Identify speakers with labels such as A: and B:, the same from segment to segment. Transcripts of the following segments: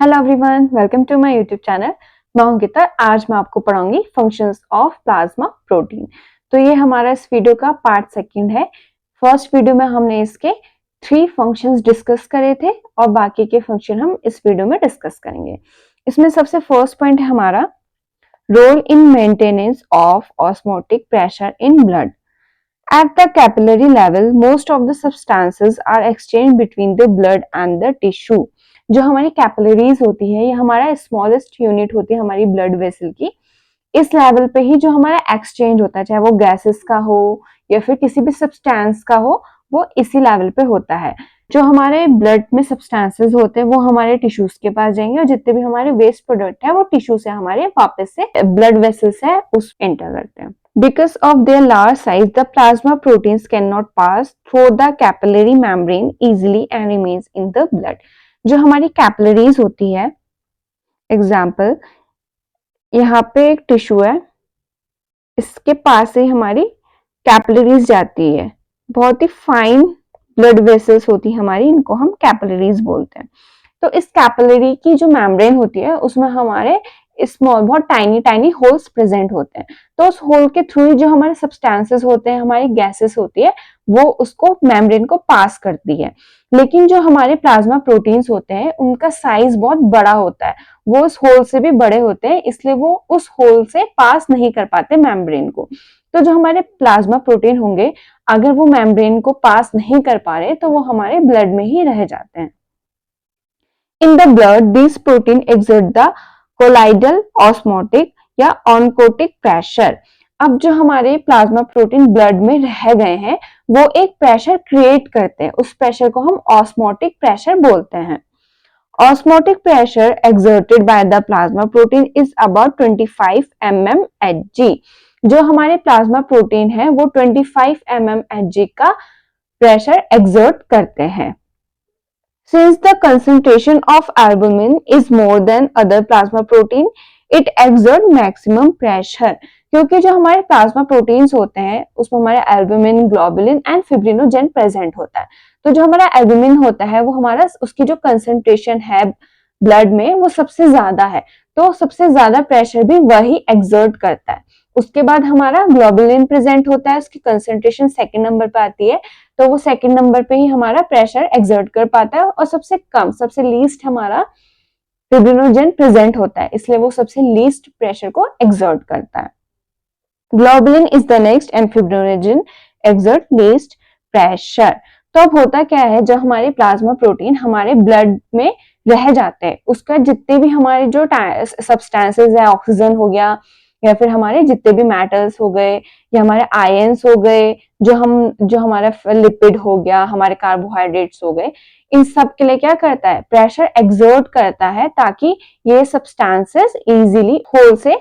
A: Hello everyone, welcome to my YouTube channel. मैं हूं गीता। आज मैं आपको पढ़ाऊंगी फंक्शंस ऑफ प्लाज्मा प्रोटीन। तो ये हमारा इस वीडियो का पार्ट सेकंड है। फर्स्ट वीडियो में हमने इसके 3 फंक्शंस डिस्कस करे थे और बाकी के फंक्शन हम इस वीडियो में डिस्कस करेंगे। इसमें सबसे फर्स्ट पॉइंट है हमारा role in maintenance of osmotic pressure in blood. At the capillary level, most of the substances are exchanged between the blood and the tissue. जो हमारी कैपिलरीज होती है, ये हमारा स्मॉलेस्ट यूनिट होती है हमारी ब्लड वेसल की। इस लेवल पे ही जो हमारा एक्सचेंज होता है, चाहे वो गैसेस का हो या फिर किसी भी सब्सटेंस का हो, वो इसी लेवल पे होता है। जो हमारे ब्लड में सब्सटेंसेस होते हैं वो हमारे टिश्यूज के पास जाएंगे और जितने भी हमारे वेस्ट प्रोडक्ट है वो टिश्यू से हमारे वापस से ब्लड वेसल्स है उस एंटर करते हैं। Because of their large size, the plasma proteins cannot pass through the capillary membrane easily and remains in the blood. जो हमारी कैपिलरीज होती है, एग्जाम्पल यहाँ पे एक टिश्यू है, इसके पास से हमारी कैपिलरीज जाती है। बहुत ही फाइन ब्लड वेसल्स होती है हमारी, इनको हम कैपिलरीज बोलते हैं। तो इस कैपिलरी की जो मेम्ब्रेन होती है उसमें हमारे स्मॉल बहुत टाइनी टाइनी होल्स प्रेजेंट होते हैं। तो उस होल के थ्रू जो हमारे सब्सटेंसेस होते हैं, हमारी गैसेस होती है, वो उसको मेम्ब्रेन को पास करती है। लेकिन जो हमारे प्लाज्मा प्रोटीन्स होते हैं उनका साइज बहुत बड़ा होता है, वो उस होल से भी बड़े होते हैं, इसलिए वो उस होल से पास नहीं कर पाते मेम्ब्रेन को। तो जो हमारे प्लाज्मा प्रोटीन होंगे, अगर वो मेम्ब्रेन को पास नहीं कर पा रहे तो वो हमारे ब्लड में ही रह जाते हैं। In the blood, these protein exert the colloidal osmotic या oncotic pressure। अब जो हमारे प्लाज्मा प्रोटीन ब्लड में रह गए हैं वो एक प्रेशर क्रिएट करते हैं, उस प्रेशर को हम ऑस्मोटिक प्रेशर बोलते हैं। Osmotic pressure exerted by the plasma protein is about 25 mm Hg। जो हमारे प्लाज्मा प्रोटीन है वो 25 mm Hg का प्रेशर एक्सर्ट करते हैं। Since the concentration of albumin is more than other plasma protein, it exerts maximum pressure। क्योंकि जो हमारे प्लाज्मा प्रोटीन्स होते हैं उसमें हमारे albumin, globulin and fibrinogen present होता है। तो जो हमारा एल्बुमिन होता है वो हमारा उसकी जो कंसंट्रेशन है ब्लड में वो सबसे ज्यादा है, तो सबसे ज्यादा प्रेशर भी वही एक्सर्ट करता है। उसके बाद हमारा ग्लोबुलिन प्रेजेंट होता है, उसकी कंसंट्रेशन सेकंड नंबर पे आती है, तो वो सेकंड नंबर पे ही हमारा प्रेशर एक्सर्ट कर पाता है। और सबसे कम, सबसे लीस्ट हमारा फिब्रिनोजेन प्रेजेंट होता है, इसलिए वो सबसे लीस्ट प्रेशर को एक्सर्ट करता है। Globulin is the next and fibrinogen exert least pressure. तो अब होता क्या है, जब हमारे प्लाज्मा प्रोटीन हमारे ब्लड में रह जाते हैं, उसका जितने भी हमारे जो सब्सटेंसेस है, ऑक्सीजन हो गया या फिर हमारे जितने भी मेटल्स हो गए या हमारे आयंस हो गए, जो हमारा लिपिड हो गया, हमारे कार्बोहाइड्रेट्स हो गए, इन सब के लिए क्या करता है, प्रेशर एक्सर्ट करता है ताकि ये सब्सटेंसेस इजीली होल से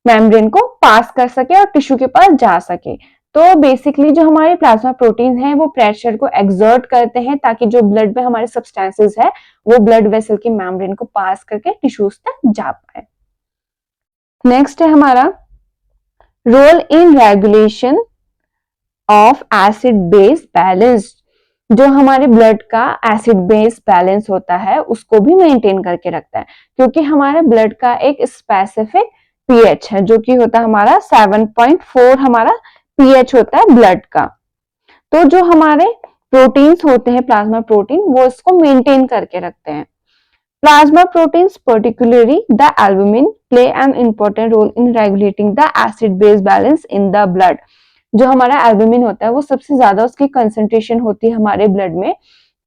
A: मेम्ब्रेन को पास कर सके और टिश्यू के पास जा सके। तो बेसिकली जो हमारे प्लाज्मा प्रोटीन हैं वो प्रेशर को एक्सर्ट करते हैं ताकि जो ब्लड में हमारे सब्सटेंसेस है वो ब्लड वेसल की मेम्ब्रेन को पास करके टिश्यूज तक जा पाए। नेक्स्ट है हमारा role in regulation of acid base balance. जो हमारे ब्लड का एसिड बेस बैलेंस होता है उसको भी मेंटेन करके रखता है, क्योंकि हमारे ब्लड का एक स्पेसिफिक पीएच है जो कि होता है हमारा 7.4 हमारा पीएच होता है ब्लड का। तो जो हमारे प्रोटीन्स होते हैं प्लाज्मा प्रोटीन वो इसको मेंटेन करके रखते हैं। Plasma proteins, particularly the albumin, play an important role in regulating the acid-base balance in the blood। जो हमारा एल्बुमिन होता है वो सबसे ज्यादा उसकी कंसंट्रेशन होती है हमारे ब्लड में,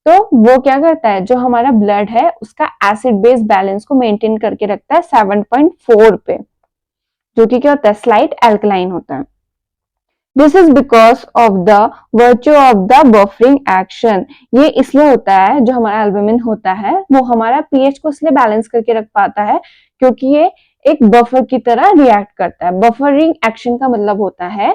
A: तो वो क्या करता है, जो हमारा ब्लड है उसका एसिड बेस बैलेंस को मेंटेन करके रखता है 7.4 पे, जो कि क्या होता है, स्लाइट एल्कलाइन होता है। This is because of the virtue of the buffering action। ये इसलिए होता है, जो हमारा एल्बुमिन होता है वो हमारा पीएच को इसलिए बैलेंस करके रख पाता है क्योंकि ये एक बफर की तरह रिएक्ट करता है। बफरिंग एक्शन का मतलब होता है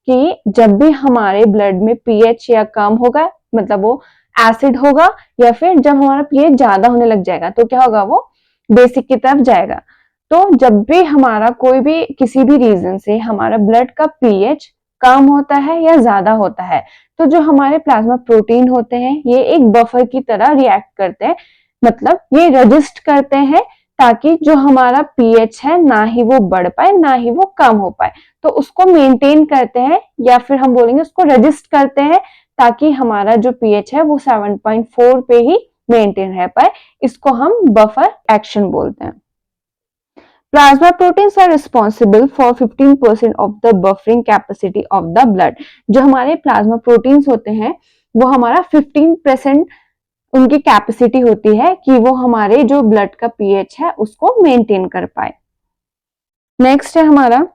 A: कि जब भी हमारे ब्लड में पीएच या कम होगा, मतलब वो एसिड होगा, या फिर जब हमारा पीएच ज्यादा होने लग जाएगा तो क्या होगा, वो बेसिक की तरफ जाएगा। तो जब भी हमारा कोई भी किसी भी रीजन से हमारा ब्लड का पीएच कम होता है या ज्यादा होता है, तो जो हमारे प्लाज्मा प्रोटीन होते हैं ये एक बफर की तरह रिएक्ट करते हैं मतलब ये रजिस्ट करते हैं ताकि जो हमारा पीएच है ना ही वो बढ़ पाए ना ही वो कम हो पाए, तो उसको मेंटेन करते हैं या फिर हम बोलेंगे उसको रजिस्ट करते हैं ताकि हमारा जो पीएच है वो 7.4 पे ही मेंटेन रह पाए। इसको हम बफर एक्शन बोलते हैं। Plasma proteins are responsible for 15% of the buffering capacity of the blood. जो हमारे प्लाज्मा प्रोटीन्स होते हैं वो हमारा 15% उनकी कैपेसिटी होती है कि वो हमारे जो ब्लड का पीएच है उसको मेंटेन कर पाए। नेक्स्ट है हमारा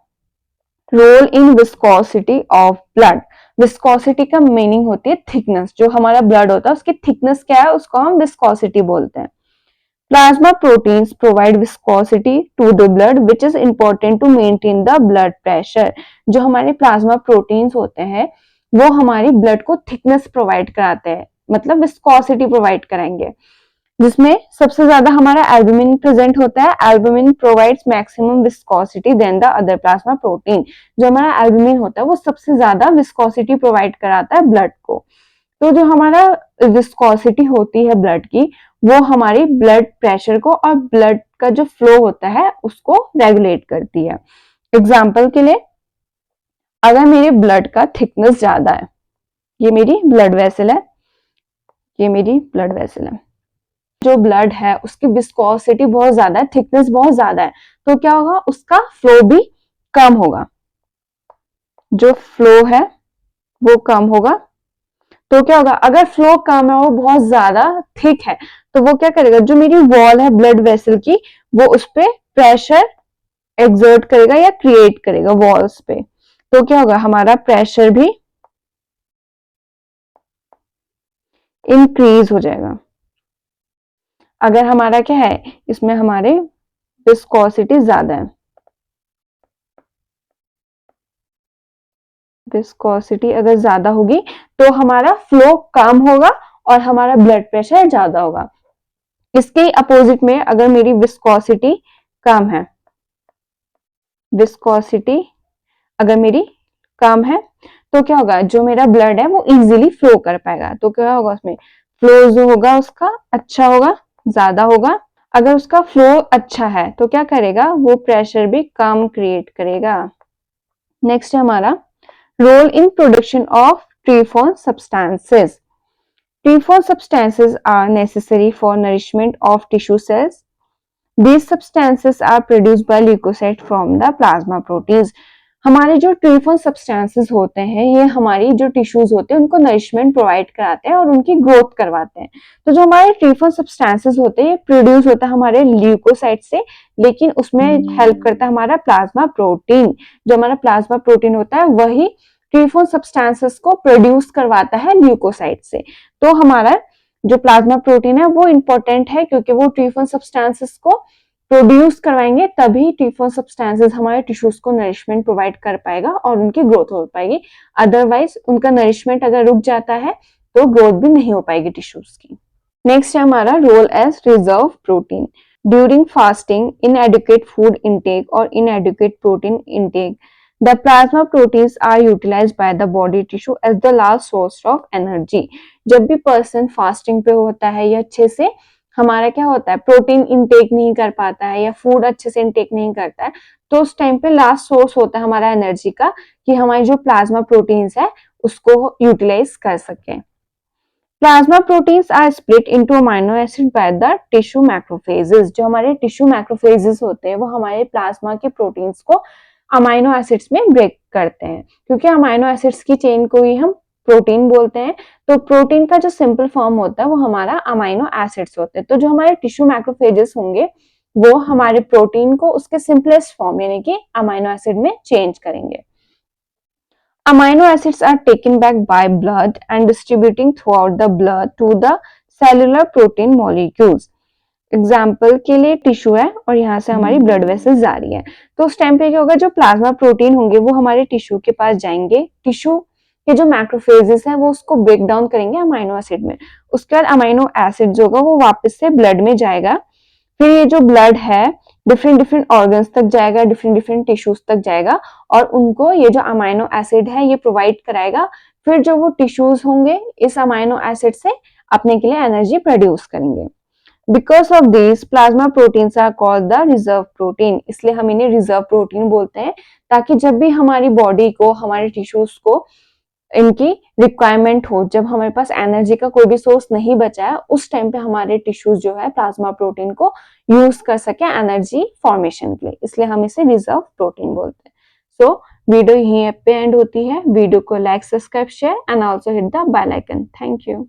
A: role in viscosity of blood. Viscosity का मीनिंग होती है थिकनेस। जो हमारा ब्लड होता है उसकी थिकनेस क्या है उसको हम विस्कोसिटी बोलते हैं। Plasma proteins provide viscosity to the blood which is important to maintain the blood pressure. जो हमारे प्लाज्मा प्रोटीन्स होते हैं वो हमारी ब्लड को थिकनेस प्रोवाइड कराते हैं, मतलब विस्कोसिटी प्रोवाइड कराएंगे, जिसमें सबसे ज्यादा हमारा एल्बुमिन प्रेजेंट होता है। Albumin provides maximum viscosity than the other plasma protein. जो हमारा एल्बुमिन होता है वो सबसे ज्यादा विस्कोसिटी प्रोवाइड कराता है ब्लड को। तो जो हमारा विस्कोसिटी होती है ब्लड की वो हमारी ब्लड प्रेशर को और ब्लड का जो फ्लो होता है उसको रेगुलेट करती है। एग्जाम्पल के लिए अगर मेरे ब्लड का थिकनेस ज्यादा है, ये मेरी ब्लड वेसल है, ये मेरी ब्लड वेसल है, जो ब्लड है उसकी विस्कोसिटी बहुत ज्यादा है, थिकनेस बहुत ज्यादा है, तो क्या होगा उसका फ्लो भी कम होगा। जो फ्लो है वो कम होगा। तो क्या होगा अगर फ्लो कम है वो बहुत ज्यादा थिक है तो वो क्या करेगा जो मेरी वॉल है ब्लड वेसल की वो उस पर प्रेशर एक्सर्ट करेगा या क्रिएट करेगा वॉल्स पे। तो क्या होगा हमारा प्रेशर भी इंक्रीज हो जाएगा। अगर हमारा क्या है इसमें हमारे विस्कोसिटी ज्यादा है, विस्कोसिटी अगर ज्यादा होगी तो हमारा फ्लो कम होगा और हमारा ब्लड प्रेशर ज्यादा होगा। इसके अपोजिट में अगर मेरी विस्कोसिटी कम है, विस्कोसिटी अगर मेरी कम है तो क्या होगा जो मेरा ब्लड है वो इजीली फ्लो कर पाएगा। तो क्या होगा उसमें फ्लो जो होगा उसका अच्छा होगा, ज्यादा होगा। अगर उसका फ्लो अच्छा है तो क्या करेगा वो प्रेशर भी कम क्रिएट करेगा। नेक्स्ट है हमारा role in production of trephone substances. Trephone substances are necessary for nourishment of tissue cells. These substances are produced by leukocyte from the plasma proteins. हमारे जो ट्रीफॉन सब्सटेंसेस होते हैं ये हमारी जो टिश्यूज होते हैं उनको नरिशमेंट प्रोवाइड कराते हैं और उनकी ग्रोथ करवाते हैं। तो जो हमारे ट्रीफॉन सब्सटेंसेस होते हैं ये प्रोड्यूस होता है हमारे ल्यूकोसाइट से, लेकिन उसमें हेल्प करता है हमारा प्लाज्मा प्रोटीन। जो हमारा प्लाज्मा प्रोटीन होता है वही ट्रीफॉन सब्सटेंसेस को प्रोड्यूस करवाता है ल्यूकोसाइट से। तो हमारा जो प्लाज्मा प्रोटीन है वो इंपॉर्टेंट है क्योंकि वो ट्रीफॉन सब्सटेंसेस को प्रोड्यूस करवाएंगे, तभी ट्रीफॉन सब्सटेंसेस हमारे टिश्यूज को नरिशमेंट प्रोवाइड कर पाएगा और उनकी ग्रोथ हो पाएगी। अदरवाइज उनका नरिशमेंट अगर रुक जाता है तो ग्रोथ भी नहीं हो पाएगी टिश्यूज की। नेक्स्ट है हमारा role as reserve protein. During fasting, inadequate food intake और inadequate protein intake, the plasma proteins are utilized by the body tissue as the last source of energy. जब भी पर्सन फास्टिंग पे होता है या अच्छे से हमारा क्या होता है प्रोटीन इनटेक नहीं कर पाता है या फूड अच्छे से इनटेक नहीं करता है तो उस टाइम पे लास्ट सोर्स होता है हमारा एनर्जी का कि हमारी जो प्लाज्मा प्रोटीन्स है उसको यूटिलाइज कर सके। Plasma proteins are split into amino acid by the tissue macrophages. जो हमारे टिश्यू मैक्रोफेजेस होते हैं वो हमारे प्लाज्मा के प्रोटीन्स को अमाइनो एसिड्स में ब्रेक करते हैं, क्योंकि अमाइनो एसिड्स की चेन को ही हम प्रोटीन बोलते हैं। तो प्रोटीन का जो सिंपल फॉर्म होता है वो हमारा अमाइनो एसिड्स होते हैं। तो जो हमारे टिश्यू मैक्रोफेजेस होंगे वो हमारे प्रोटीन को उसके सिंपलेस्ट फॉर्म यानी कि अमाइनो एसिड में चेंज करेंगे। Amino acids are taken back by blood and distributing throughout the blood to the cellular protein molecules. Example के लिए टिश्यू है और यहाँ से हमारी ब्लड वेसल्स जा रही है, तो उस टाइम पे क्या होगा जो प्लाज्मा प्रोटीन होंगे वो हमारे टिश्यू के पास जाएंगे। टिश्यू के जो मैक्रोफेजेस है वो उसको ब्रेक डाउन करेंगे अमाइनो एसिड में। उसके बाद अमाइनो एसिड जो होगा वो वापस से ब्लड में जाएगा। फिर ये जो ब्लड है डिफरेंट डिफरेंट ऑर्गन्स तक जाएगा, डिफरेंट डिफरेंट टिश्यूज तक जाएगा और उनको ये जो अमाइनो एसिड है ये प्रोवाइड कराएगा। फिर जो वो टिश्यूज होंगे इस अमाइनो एसिड से अपने के लिए एनर्जी प्रोड्यूस करेंगे। Because of this plasma proteins are called the reserve protein, इसलिए हम इन्हें रिजर्व प्रोटीन बोलते हैं, ताकि जब भी हमारी बॉडी को, हमारे टिश्यूज को इनकी रिक्वायरमेंट हो, जब हमारे पास एनर्जी का कोई भी सोर्स नहीं बचा है, उस टाइम पे हमारे टिश्यूज जो है प्लाज्मा प्रोटीन को यूज कर सके एनर्जी फॉर्मेशन के लिए, इसलिए हम इसे रिजर्व प्रोटीन बोलते हैं। सो वीडियो यहीं पे एंड होती है। वीडियो को like, subscribe, share and also hit the bell icon. Thank you.